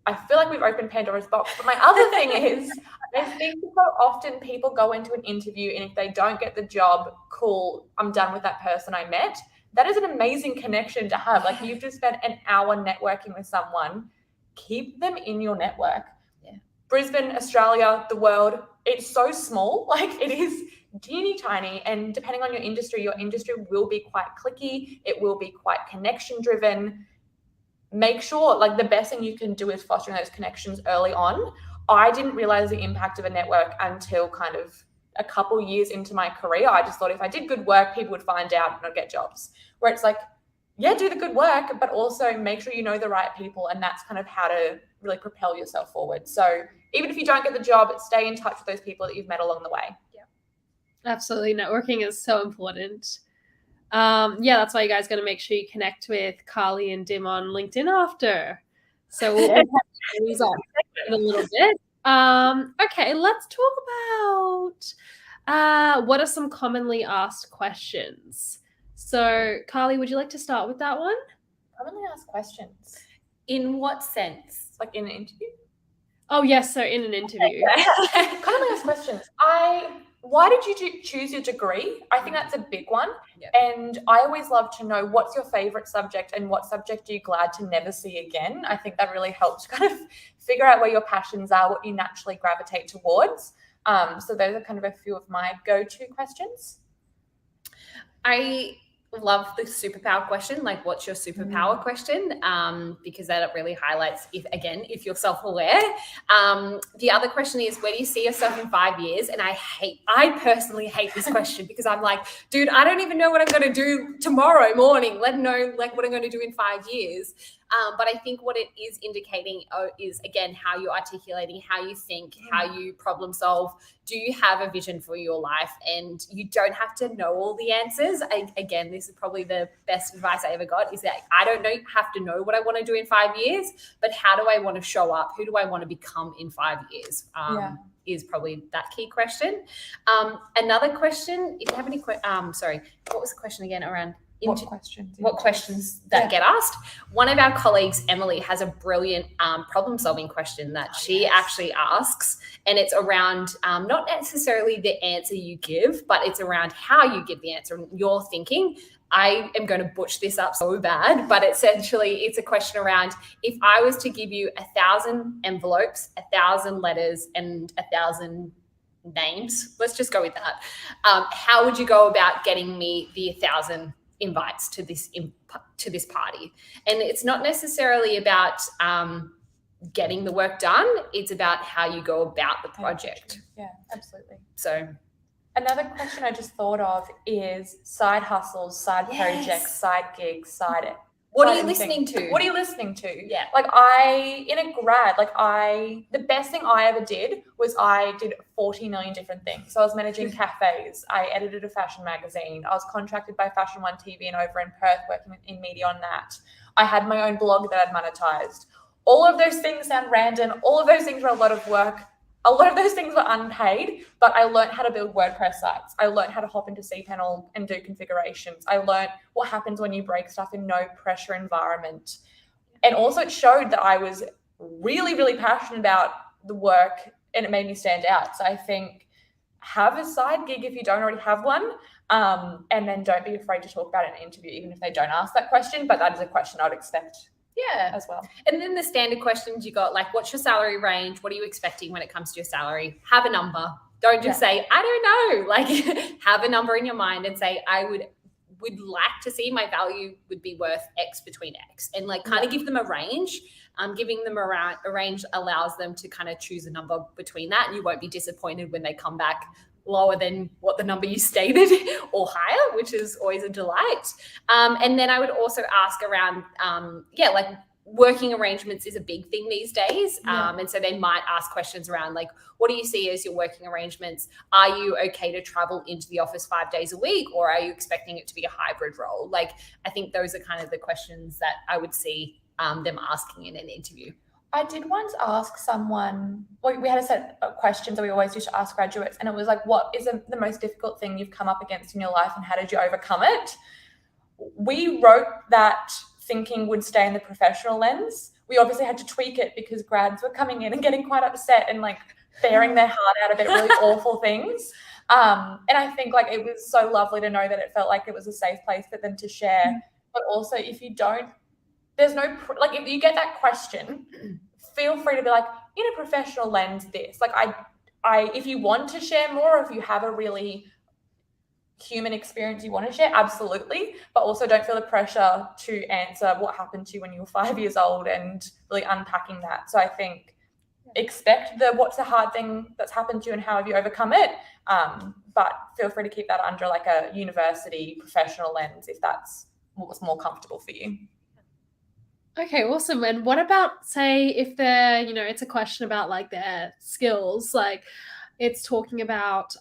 I feel like we've opened Pandora's box. But my other thing is, I think so often people go into an interview and if they don't get the job, cool, I'm done with that person I met. That is an amazing connection to have. Like, you've just spent an hour networking with someone. Keep them in your network. Yeah. Brisbane, Australia, the world, it's so small. Like, it is teeny tiny. And depending on your industry will be quite cliquey. It will be quite connection driven. Make sure, like, the best thing you can do is fostering those connections early on. I didn't realize the impact of a network until kind of a couple years into my career. I just thought if I did good work, people would find out and I'd get jobs. Where it's like, yeah, do the good work, but also make sure you know the right people. And that's kind of how to really propel yourself forward. So even if you don't get the job, stay in touch with those people that you've met along the way. Yeah, absolutely. Networking is so important. That's why you guys got to make sure you connect with Carly and Dim on LinkedIn after. So we'll have these on in a little bit. Okay, let's talk about what are some commonly asked questions. So, Carly, would you like to start with that one? Commonly asked questions. In what sense? Like in an interview? Oh, yes. So in an interview. Commonly asked questions. Why did you choose your degree? I think that's a big one. Yep. And I always love to know what's your favorite subject and what subject are you glad to never see again. I think that really helps kind of figure out where your passions are, what you naturally gravitate towards. So those are kind of a few of my go-to questions. I love the superpower question, like what's your superpower question, because that really highlights if you're self-aware. The other question is, where do you see yourself in 5 years? And I personally hate this question because I'm like, dude, I don't even know what I'm going to do tomorrow morning, let alone like what I'm going to do in 5 years. But I think what it is indicating is, again, how you're articulating, how you think, how you problem solve. Do you have a vision for your life? And you don't have to know all the answers. Again, this is probably the best advice I ever got, is that I don't have to know what I want to do in 5 years, but how do I want to show up? Who do I want to become in 5 years? Is probably that key question. Another question, if you have any sorry, what was the question again around what questions that get asked? One of our colleagues, Emily, has a brilliant problem-solving question that she actually asks, and it's around not necessarily the answer you give, but it's around how you give the answer and your thinking. I am going to butcher this up so bad, but essentially it's a question around, if I was to give you 1,000 envelopes, 1,000 letters, and 1,000 names, let's just go with that. How would you go about getting me the 1,000 invites to this party? And it's not necessarily about getting the work done. It's about how you go about the project. Yeah, absolutely. So another question I just thought of is side hustles, side projects, side gigs, what are you listening to? What are you listening to? Yeah. Like in a grad, the best thing I ever did was I did 40 million different things. So I was managing cafes. I edited a fashion magazine. I was contracted by Fashion One TV and over in Perth working in media on that. I had my own blog that I'd monetized. All of those things sound random. All of those things were a lot of work. A lot of those things were unpaid, but I learned how to build WordPress sites. I learned how to hop into cPanel and do configurations. I learned what happens when you break stuff in no pressure environment. And also it showed that I was really, really passionate about the work, and it made me stand out. So I think have a side gig if you don't already have one, and then don't be afraid to talk about it in an interview, even if they don't ask that question, but that is a question I would expect. Yeah, as well. And then the standard questions you got, like, what's your salary range? What are you expecting when it comes to your salary? Have a number. Don't just say, I don't know. Like, have a number in your mind and say, I would like to see my value would be worth X between X, and like kind of give them a range. Giving them a range allows them to kind of choose a number between that, and you won't be disappointed when they come back lower than what the number you stated or higher, which is always a delight. And then I would also ask around, like, working arrangements is a big thing these days. And so they might ask questions around like, what do you see as your working arrangements? Are you okay to travel into the office 5 days a week, or are you expecting it to be a hybrid role? Like, I think those are kind of the questions that I would see them asking in an interview. I did once ask someone, we had a set of questions that we always used to ask graduates, and it was like, what is the most difficult thing you've come up against in your life and how did you overcome it? We wrote that thinking would stay in the professional lens. We obviously had to tweak it because grads were coming in and getting quite upset and like bearing their heart out about really awful things. And I think like it was so lovely to know that it felt like it was a safe place for them to share. But also if you don't, there's no, like if you get that question, feel free to be like, in a professional lens, this. Like I if you want to share more, if you have a really human experience you want to share, absolutely, but also don't feel the pressure to answer what happened to you when you were 5 years old and really unpacking that. So I think expect what's the hard thing that's happened to you and how have you overcome it, but feel free to keep that under like a university professional lens if that's what's more comfortable for you. Okay, awesome. And what about, say, if they're, it's a question about like their skills, like it's talking about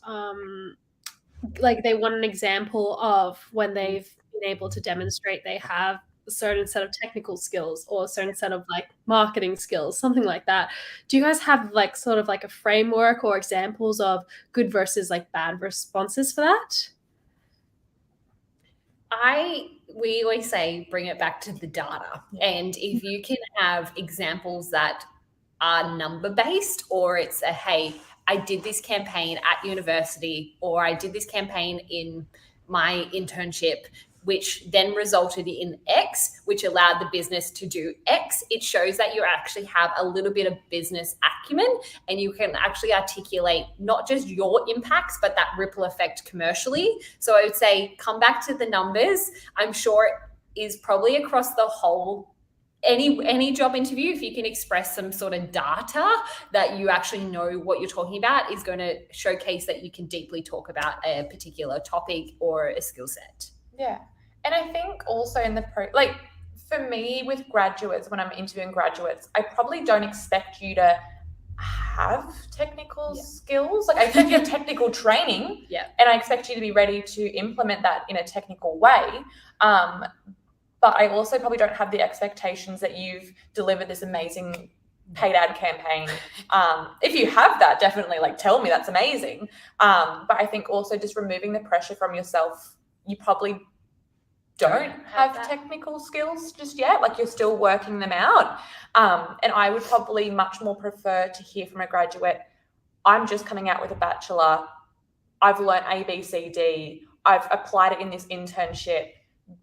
like they want an example of when they've been able to demonstrate they have a certain set of technical skills or a certain set of like marketing skills, something like that. Do you guys have like sort of like a framework or examples of good versus like bad responses for that? We always say bring it back to the data. And if you can have examples that are number based, or it's a, hey, I did this campaign at university, or I did this campaign in my internship, which then resulted in X, which allowed the business to do X. It shows that you actually have a little bit of business acumen and you can actually articulate not just your impacts, but that ripple effect commercially. So I would say come back to the numbers. I'm sure it is probably across the whole any job interview, if you can express some sort of data that you actually know what you're talking about, is going to showcase that you can deeply talk about a particular topic or a skill set. Yeah. And I think also in for me with graduates, when I'm interviewing graduates, I probably don't expect you to have technical skills. Like I expect you to have technical training, and I expect you to be ready to implement that in a technical way. But I also probably don't have the expectations that you've delivered this amazing paid ad campaign. If you have that, definitely like tell me, that's amazing. But I think also just removing the pressure from yourself. You probably don't have technical skills just yet. Like you're still working them out. And I would probably much more prefer to hear from a graduate, I'm just coming out with a bachelor. I've learned A, B, C, D. I've applied it in this internship,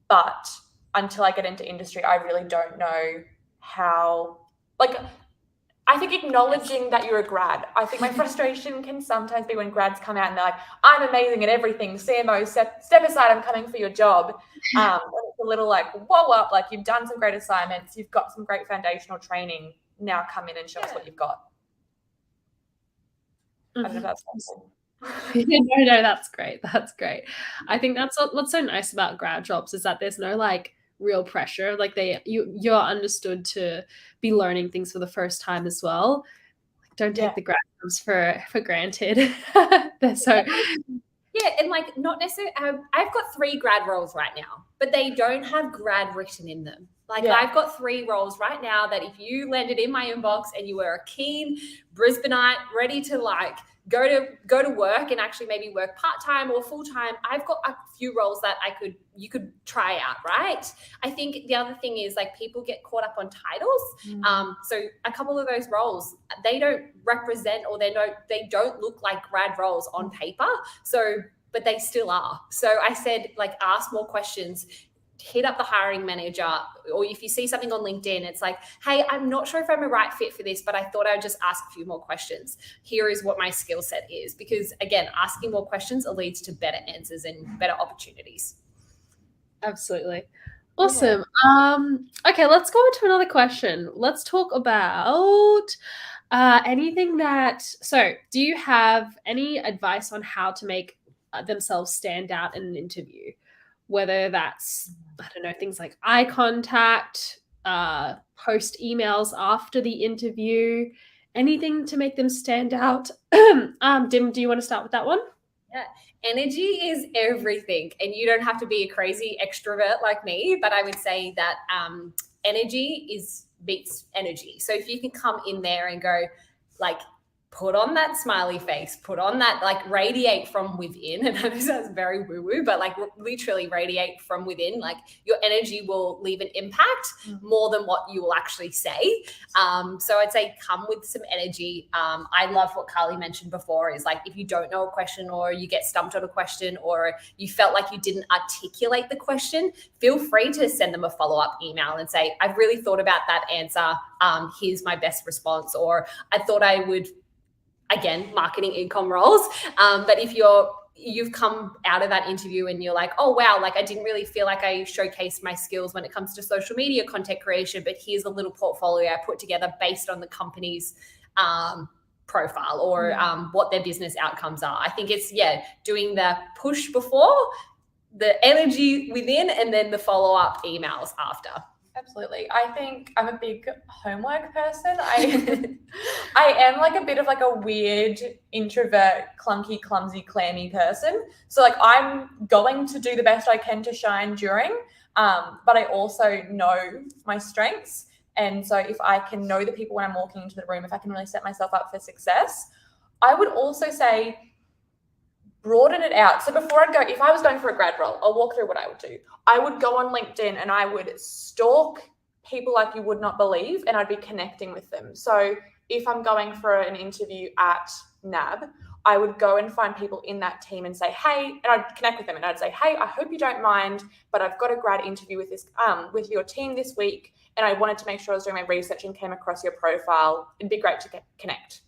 but until I get into industry, I really don't know how, like, I think acknowledging that you're a grad. I think my frustration can sometimes be when grads come out and they're like, I'm amazing at everything. CMO, step aside, I'm coming for your job. It's a little like, whoa up, like you've done some great assignments. You've got some great foundational training. Now come in and show us what you've got. I don't know if that's possible. No, that's great. That's great. I think that's what's so nice about grad jobs is that there's no like real pressure. Like you're understood to be learning things for the first time as well. Like, don't take the grad jobs for granted. They're so and like not necessarily. I've got 3 grad roles right now, but they don't have grad written in them. Like I've got 3 roles right now that if you landed in my inbox and you were a keen Brisbaneite ready to like go to work and actually maybe work part-time or full-time, I've got a few roles that you could try out, right? I think the other thing is like people get caught up on titles. So a couple of those roles, they don't represent or they don't look like grad roles on paper. So, but they still are. So I said like ask more questions. Hit up the hiring manager, or if you see something on LinkedIn, it's like, hey, I'm not sure if I'm a right fit for this, but I thought I'd just ask a few more questions. Here is what my skill set is. Because again, asking more questions leads to better answers and better opportunities. Absolutely. Awesome. Okay, let's go into another question. Let's talk about anything so do you have any advice on how to make themselves stand out in an interview? Whether that's, I don't know, things like eye contact, post emails after the interview? Anything to make them stand out? Dim, do you want to start with that one? Yeah, energy is everything, and you don't have to be a crazy extrovert like me, but I would say that energy beats energy. So if you can come in there and go, like, put on that smiley face, put on that, like, radiate from within. And I know sounds very woo-woo, but like literally radiate from within. Like, your energy will leave an impact more than what you will actually say. So I'd say come with some energy. I love what Carly mentioned before is, like, if you don't know a question or you get stumped on a question or you felt like you didn't articulate the question, feel free to send them a follow-up email and say, I've really thought about that answer. Here's my best response. Or I thought I would, again, marketing e-com roles. But if you've come out of that interview and you're like, oh, wow, like I didn't really feel like I showcased my skills when it comes to social media content creation, but here's a little portfolio I put together based on the company's profile or what their business outcomes are. I think it's, doing the push before, the energy within, and then the follow-up emails after. Absolutely. I think I'm a big homework person. I am like a bit of like a weird introvert, clunky, clumsy, clammy person. So like I'm going to do the best I can to shine during, but I also know my strengths. And so if I can know the people when I'm walking into the room, if I can really set myself up for success, I would also say broaden it out. So before I'd go, if I was going for a grad role, I'll walk through what I would do. I would go on LinkedIn and I would stalk people like you would not believe, and I'd be connecting with them. So if I'm going for an interview at NAB, I would go and find people in that team and say, hey, and I'd connect with them and I'd say, hey, I hope you don't mind, but I've got a grad interview with with your team this week, and I wanted to make sure I was doing my research and came across your profile. It'd be great to connect.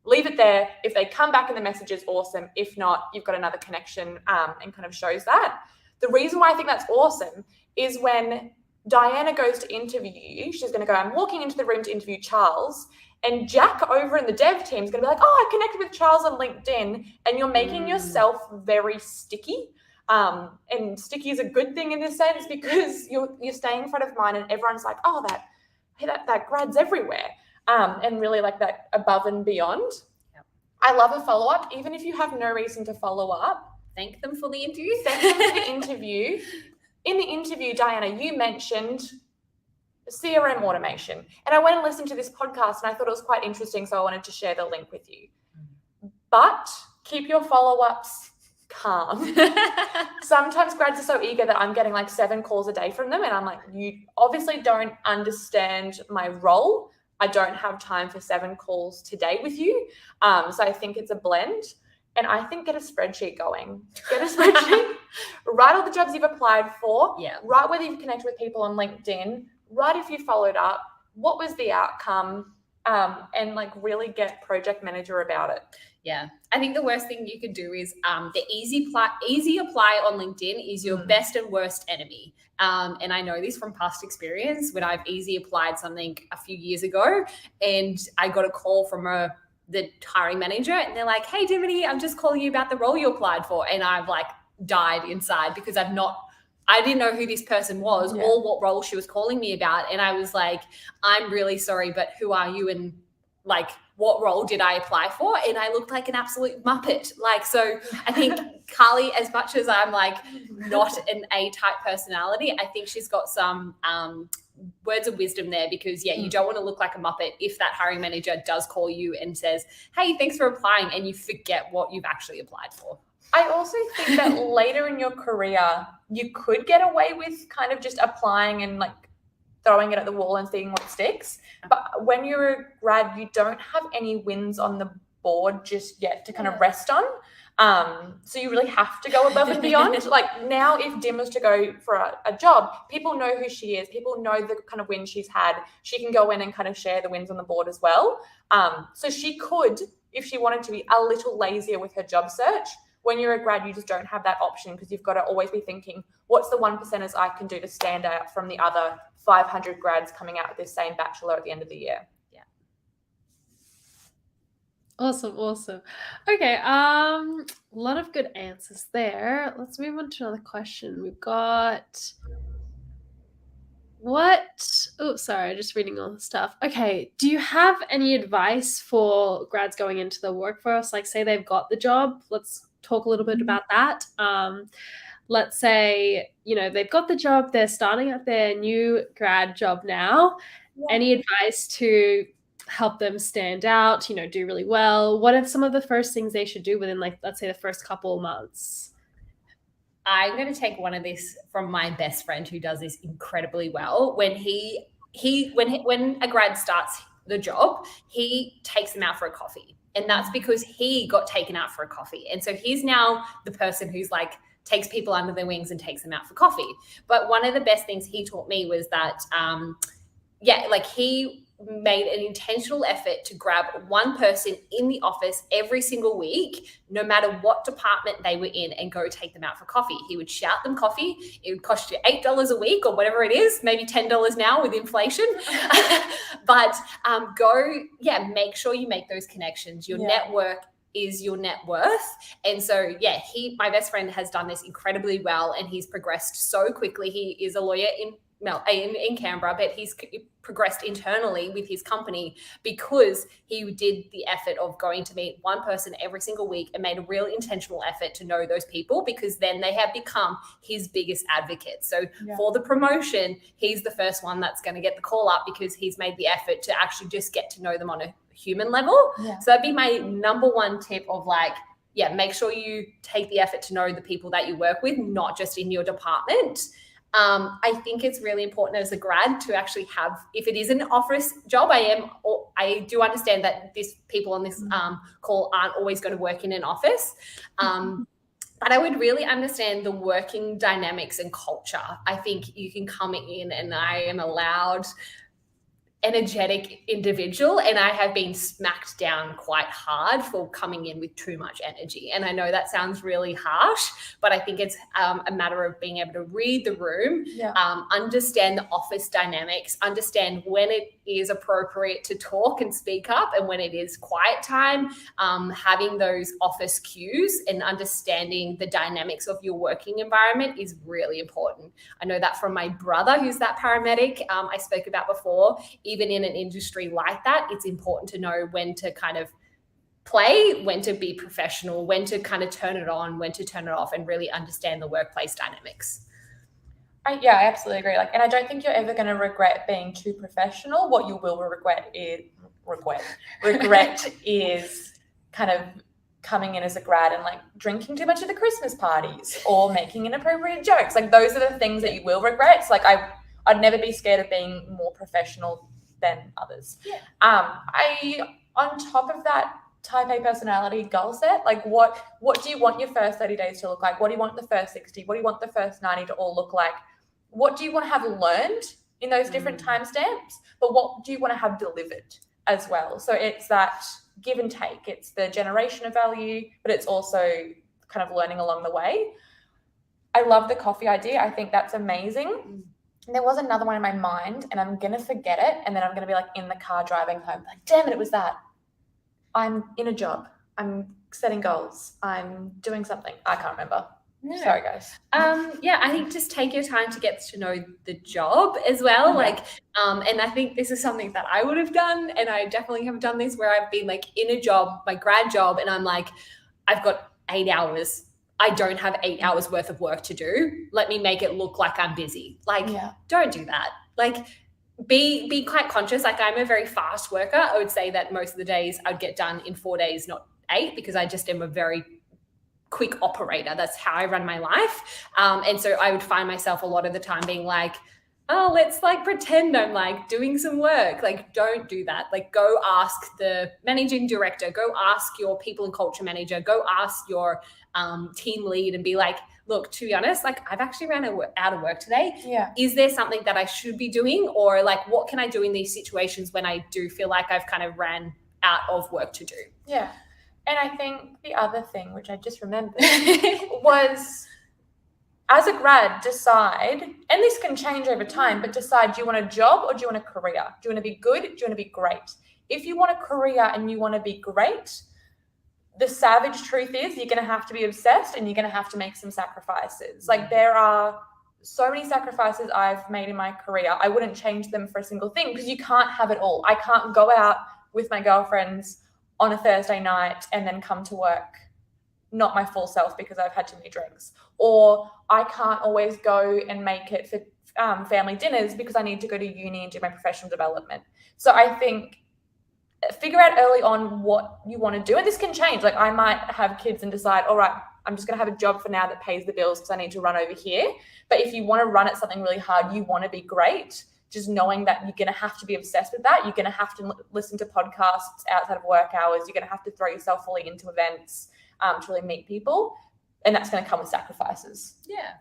Leave it there. If they come back in the messages, awesome. If not, you've got another connection and kind of shows that. The reason why I think that's awesome is when Diana goes to interview you, she's going to go, I'm walking into the room to interview Charles, and Jack over in the dev team is going to be like, oh, I connected with Charles on LinkedIn, and you're making yourself very sticky. And sticky is a good thing in this sense because you're staying in front of mine and everyone's like, oh, that grad's everywhere. And really like that above and beyond. Yep. I love a follow-up, even if you have no reason to follow up. Thank them for the interview. Thank them for the interview. In the interview, Diana, you mentioned CRM automation. And I went and listened to this podcast and I thought it was quite interesting, so I wanted to share the link with you. But keep your follow-ups calm. Sometimes grads are so eager that I'm getting like 7 calls a day from them, and I'm like, you obviously don't understand my role. I don't have time for 7 calls today with you. So I think it's a blend. And I think get a spreadsheet going. Get a spreadsheet. Write all the jobs you've applied for. Yeah. Write whether you've connected with people on LinkedIn. Write if you followed up. What was the outcome? And like really get project manager about it. Yeah. I think the worst thing you could do is the easy apply on LinkedIn is your best and worst enemy. And I know this from past experience when I've easy applied something a few years ago and I got a call from the hiring manager and they're like, hey, Dimity, I'm just calling you about the role you applied for. And I've like died inside because I didn't know who this person was or what role she was calling me about. And I was like, I'm really sorry, but who are you? And like, what role did I apply for? And I looked like an absolute muppet. Like, so I think Carly, as much as I'm like not an A-type personality, I think she's got some words of wisdom there because, you don't want to look like a muppet if that hiring manager does call you and says, hey, thanks for applying, and you forget what you've actually applied for. I also think that later in your career, you could get away with kind of just applying and like throwing it at the wall and seeing what sticks. But when you're a grad, you don't have any wins on the board just yet to kind of rest on. So you really have to go above and beyond. Like now, if Dim was to go for a job, people know who she is. People know the kind of wins she's had. She can go in and kind of share the wins on the board as well. So she could, if she wanted to, be a little lazier with her job search. When you're a grad, you just don't have that option because you've got to always be thinking, what's the 1%ers I can do to stand out from the other 500 grads coming out with this same bachelor at the end of the year? Yeah. Awesome. Okay, a lot of good answers there. Let's move on to another question. We've got, sorry, just reading all the stuff. Okay, do you have any advice for grads going into the workforce? Like, say they've got the job. Let's talk a little bit about that. Let's say, they've got the job, they're starting at their new grad job now. Yeah. Any advice to help them stand out, do really well? What are some of the first things they should do within, like, let's say the first couple of months? I'm going to take one of this from my best friend who does this incredibly well. When when a grad starts the job, he takes them out for a coffee. And that's because he got taken out for a coffee. And so he's now the person who's like, takes people under their wings and takes them out for coffee. But one of the best things he taught me was that, he made an intentional effort to grab one person in the office every single week, no matter what department they were in, and go take them out for coffee. He would shout them coffee. It would cost you $8 a week or whatever it is, maybe $10 now with inflation. But make sure you make those connections. Your network is your net worth. And so, my best friend has done this incredibly well, and he's progressed so quickly. He is a lawyer in Canberra, but he's progressed internally with his company because he did the effort of going to meet one person every single week and made a real intentional effort to know those people, because then they have become his biggest advocates. So for the promotion, he's the first one that's going to get the call up because he's made the effort to actually just get to know them on a human level. So that'd be my number one tip of make sure you take the effort to know the people that you work with, not just in your department. I think it's really important as a grad to actually have, if it is an office job, I do understand that people on this call aren't always going to work in an office. But I would really understand the working dynamics and culture. I think you can come in, and I am a loud, energetic individual, and I have been smacked down quite hard for coming in with too much energy. And I know that sounds really harsh, but I think it's a matter of being able to read the room, understand the office dynamics, understand when it is appropriate to talk and speak up and when it is quiet time, having those office cues and understanding the dynamics of your working environment is really important. I know that from my brother, who's that paramedic I spoke about before. Even in an industry like that, it's important to know when to kind of play, when to be professional, when to kind of turn it on, when to turn it off, and really understand the workplace dynamics. I absolutely agree. And I don't think you're ever going to regret being too professional. What you will regret is kind of coming in as a grad and drinking too much at the Christmas parties or making inappropriate jokes. Those are the things that you will regret. So I'd never be scared of being more professional than others. On top of that type A personality goal set, what do you want your first 30 days to look like? What do you want the first 60? What do you want the first 90 to all look like? What do you want to have learned in those different timestamps? But what do you want to have delivered as well? So it's that give and take. It's the generation of value, but it's also kind of learning along the way. I love the coffee idea. I think that's amazing. There was another one in my mind, and I'm going to forget it, and then I'm going to be in the car driving home, damn it, it was that. I'm in a job. I'm setting goals. I'm doing something. I can't remember. No. Sorry, guys. I think just take your time to get to know the job as well. And I think this is something that I would have done, and I definitely have done this, where I've been in a job, my grad job, and I'm I've got 8 hours. I don't have 8 hours worth of work to do. Let me make it look like I'm busy. Don't do that. Be quite conscious. I'm a very fast worker. I would say that most of the days I'd get done in 4 days, not 8, because I just am a very quick operator. That's how I run my life. And so I would find myself a lot of the time being let's pretend I'm doing some work. Don't do that. Go ask the managing director, go ask your people and culture manager, go ask your team lead and be look, to be honest, I've actually ran out of work today. Yeah. Is there something that I should be doing? Or what can I do in these situations when I do feel like I've kind of ran out of work to do? Yeah. And I think the other thing, which I just remembered, was as a grad, decide, and this can change over time, but decide, do you want a job or do you want a career? Do you want to be good? Do you want to be great? If you want a career and you want to be great, the savage truth is you're going to have to be obsessed and you're going to have to make some sacrifices. There are so many sacrifices I've made in my career. I wouldn't change them for a single thing, because you can't have it all. I can't go out with my girlfriends on a Thursday night and then come to work not my full self because I've had too many drinks. Or I can't always go and make it for family dinners because I need to go to uni and do my professional development. So I think figure out early on what you want to do. And this can change. Like, I might have kids and decide, all right, I'm just going to have a job for now that pays the bills because I need to run over here. But if you want to run at something really hard, you want to be great, just knowing that you're going to have to be obsessed with that. You're going to have to listen to podcasts outside of work hours. You're going to have to throw yourself fully into events to really meet people. And that's going to come with sacrifices. Yeah.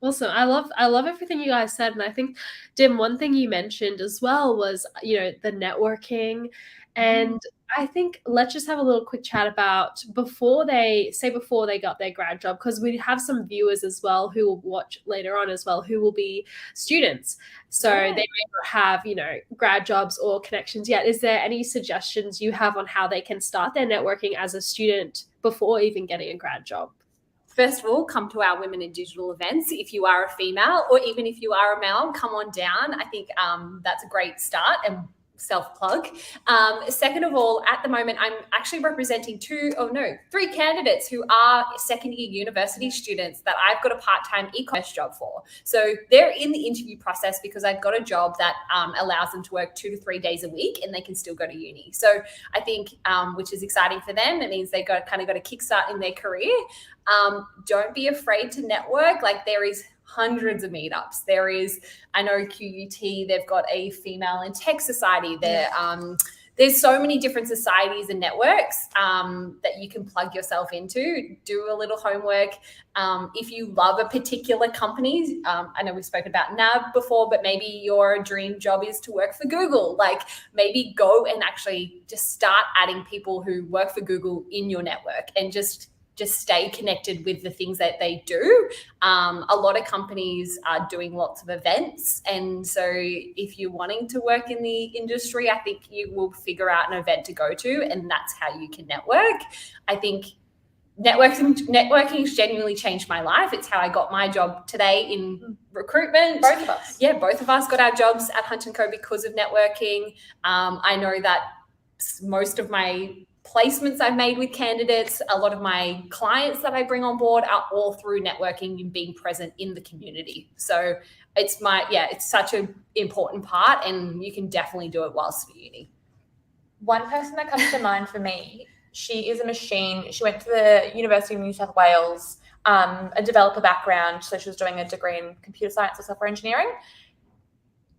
Awesome. I love everything you guys said. And I think, Dim, one thing you mentioned as well was, the networking. And I think let's just have a little quick chat about before they got their grad job, because we have some viewers as well who will watch later on as well, who will be students. So they may not have, grad jobs or connections yet. Is there any suggestions you have on how they can start their networking as a student before even getting a grad job? First of all, come to our Women in Digital events. If you are a female, or even if you are a male, come on down. I think that's a great start, and self-plug. Second of all, at the moment, I'm actually representing 3 candidates who are second-year university students that I've got a part-time e-commerce job for. So they're in the interview process because I've got a job that allows them to work 2 to 3 days a week, and they can still go to uni. So I think, which is exciting for them, it means they got a kickstart in their career. Don't be afraid to network. Like, there is hundreds of meetups. I know QUT, they've got a female in tech society there. There's so many different societies and networks that you can plug yourself into. Do a little homework. If you love a particular company, I know we've spoken about NAB before, but maybe your dream job is to work for Google. Like, maybe go and actually just start adding people who work for Google in your network, and just stay connected with the things that they do. A lot of companies are doing lots of events. And so if you're wanting to work in the industry, I think you will figure out an event to go to, and that's how you can network. I think networking has genuinely changed my life. It's how I got my job today in recruitment. Both of us. Yeah, both of us got our jobs at Hunt & Co because of networking. I know that most of my placements I've made with candidates, a lot of my clients that I bring on board are all through networking and being present in the community. So it's such an important part, and you can definitely do it whilst at uni. One person that comes to mind for me, she is a machine. She went to the University of New South Wales, a developer background. So she was doing a degree in computer science or software engineering.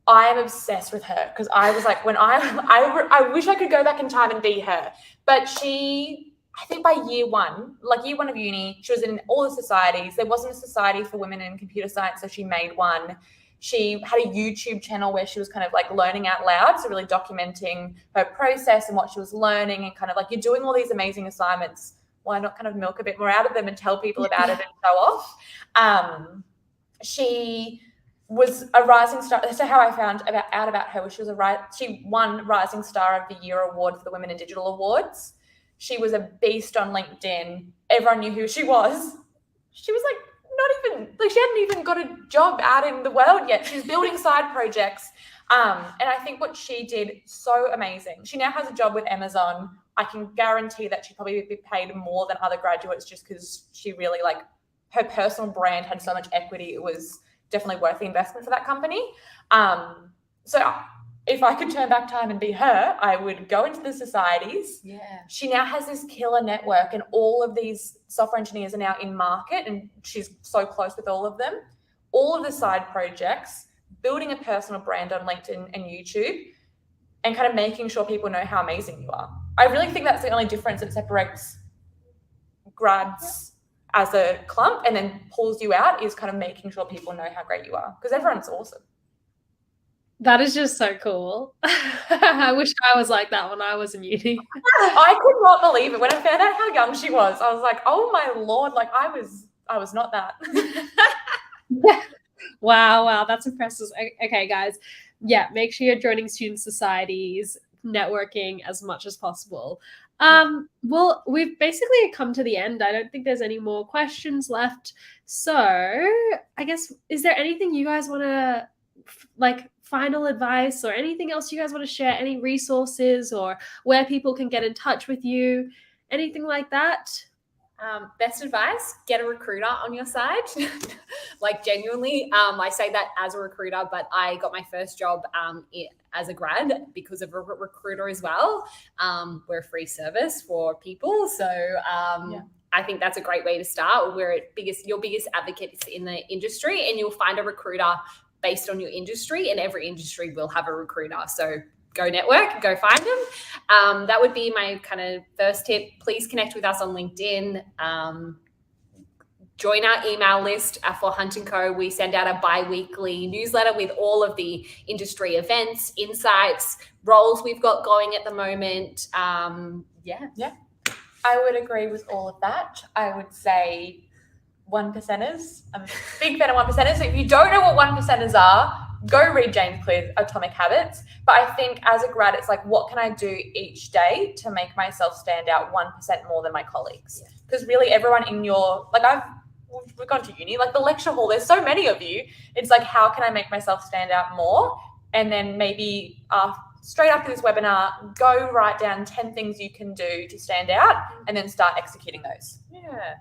I am obsessed with her because I was like, I wish I could go back in time and be her. But I think by year one of uni, she was in all the societies. There wasn't a society for women in computer science, so she made one. She had a YouTube channel where she was kind of like learning out loud, so really documenting her process and what she was learning, and kind of like, you're doing all these amazing assignments. Why not kind of milk a bit more out of them and tell people about it and show off? She was a rising star. So how I found out about her was she won Rising Star of the Year award for the Women in Digital Awards. She was a beast on LinkedIn. Everyone knew who she was. She was she hadn't even got a job out in the world yet. She was building side projects. And I think what she did, so amazing. She now has a job with Amazon. I can guarantee that she'd probably be paid more than other graduates, just because she really, her personal brand had so much equity. It was definitely worth the investment for that company. So if I could turn back time and be her, I would go into the societies. Yeah. She now has this killer network, and all of these software engineers are now in market, and she's so close with all of them. All of the side projects, building a personal brand on LinkedIn and YouTube, and kind of making sure people know how amazing you are. I really think that's the only difference that separates grads as a clump and then pulls you out, is kind of making sure people know how great you are, because everyone's awesome. That is just so cool. I wish I was like that when I was in uni. I could not believe it. When I found out how young she was, I was like, oh my Lord, I was not that. Wow, that's impressive. Okay, guys. Yeah, make sure you're joining student societies. networking as much as possible. Well, we've basically come to the end. I don't think there's any more questions left. So I guess, is there anything you guys want to, like, final advice or anything else you guys want to share? Any resources or where people can get in touch with you? Anything like that? Best advice, get a recruiter on your side. Like, genuinely, I say that as a recruiter, but I got my first job as a grad because of a recruiter as well. We're a free service for people. So I think that's a great way to start. We're your biggest advocates in the industry, and you'll find a recruiter based on your industry, and every industry will have a recruiter. So go network, go find them. That would be my kind of first tip. Please connect with us on LinkedIn. Join our email list for Hunt & Co. We send out a bi-weekly newsletter with all of the industry events, insights, roles we've got going at the moment. Yeah. I would agree with all of that. I would say 1%ers. I'm a big fan of 1%ers. So if you don't know what 1%ers are, go read James Clear's Atomic Habits. But I think as a grad, it's like, what can I do each day to make myself stand out 1% more than my colleagues? Because really everyone in your, like, we've gone to uni, like the lecture hall, there's so many of you. It's like, how can I make myself stand out more? And then maybe straight after this webinar, go write down 10 things you can do to stand out and then start executing those. Yeah.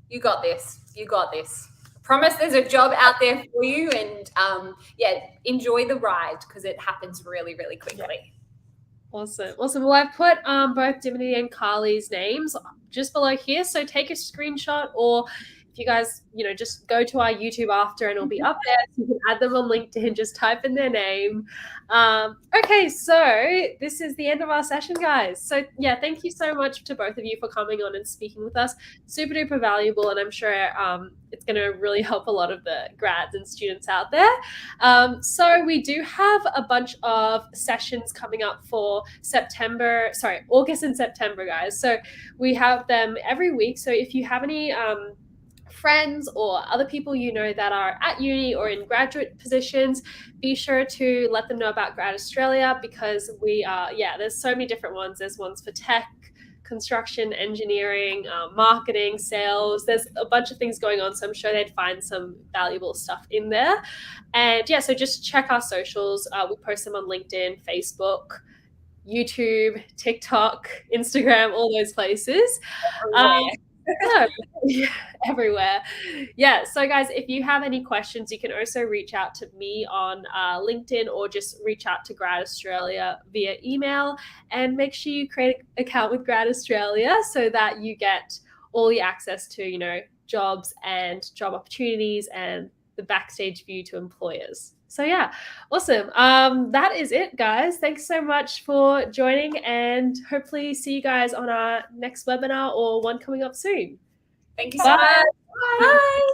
You got this. You got this. Promise there's a job out there for you, and enjoy the ride because it happens really, really quickly. Yeah. Awesome. Well, I've put both Dimity and Carly's names just below here, so take a screenshot, or if you guys, just go to our YouTube after and it'll be up there, so you can add them on LinkedIn, just type in their name. Okay, so this is the end of our session, guys. So yeah, thank you so much to both of you for coming on and speaking with us. Super duper valuable, and I'm sure it's going to really help a lot of the grads and students out there. So we do have a bunch of sessions coming up for August and September, guys. So we have them every week. So if you have any friends or other people that are at uni or in graduate positions, be sure to let them know about Grad Australia, because there's so many different ones. There's ones for tech, construction, engineering, marketing, sales. There's a bunch of things going on, so I'm sure they'd find some valuable stuff in there. And so just check our socials. We post them on LinkedIn, Facebook, YouTube, TikTok, Instagram, all those places. Everywhere. Yeah. So guys, if you have any questions, you can also reach out to me on LinkedIn, or just reach out to Grad Australia via email, and make sure you create an account with Grad Australia so that you get all the access to, jobs and job opportunities and the backstage view to employers. So yeah, awesome. That is it, guys. Thanks so much for joining, and hopefully see you guys on our next webinar or one coming up soon. Thank you so much. Bye.